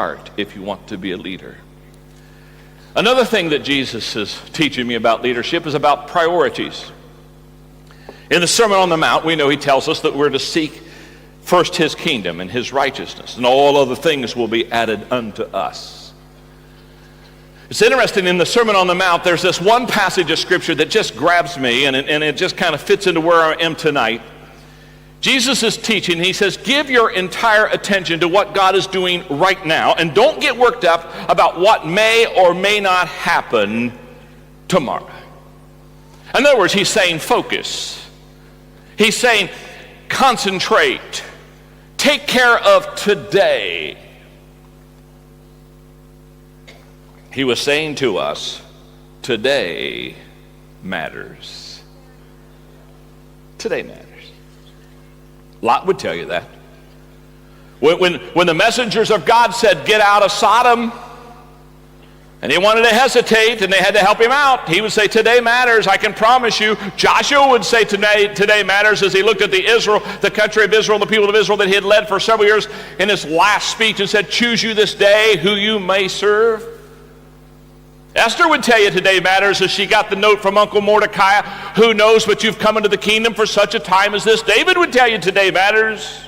heart if you want to be a leader. Another thing that Jesus is teaching me about leadership is about priorities. In the Sermon on the Mount, we know he tells us that we're to seek first his kingdom and his righteousness, and all other things will be added unto us. It's interesting, in the Sermon on the Mount, there's this one passage of Scripture that just grabs me, and it just kind of fits into where I am tonight. Jesus is teaching, he says, give your entire attention to what God is doing right now, and don't get worked up about what may or may not happen tomorrow. In other words, he's saying focus. He's saying concentrate. Take care of today. He was saying to us, today matters. Today matters. Lot would tell you that. When the messengers of God said, get out of Sodom, and he wanted to hesitate, and they had to help him out, he would say, today matters, I can promise you. Joshua would say, today matters, as he looked at the country of Israel, the people of Israel that he had led for several years, in his last speech, and said, choose you this day who you may serve. Esther would tell you today matters, as she got the note from Uncle Mordecai, who knows but you've come into the kingdom for such a time as this. David would tell you today matters.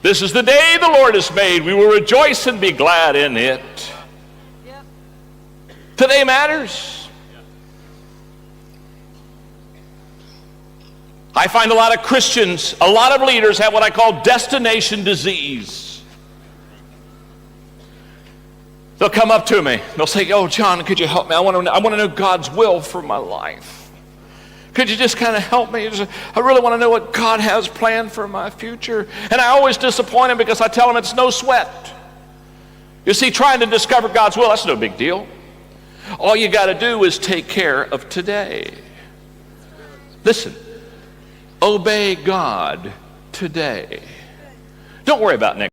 This is the day the Lord has made. We will rejoice and be glad in it. Yep. Today matters. Yep. I find a lot of Christians, a lot of leaders have what I call destination disease. They'll come up to me. They'll say, oh, John, could you help me? I want to know God's will for my life. Could you just kind of help me? I really want to know what God has planned for my future. And I always disappoint him because I tell him it's no sweat. You see, trying to discover God's will, that's no big deal. All you got to do is take care of today. Listen, obey God today. Don't worry about next.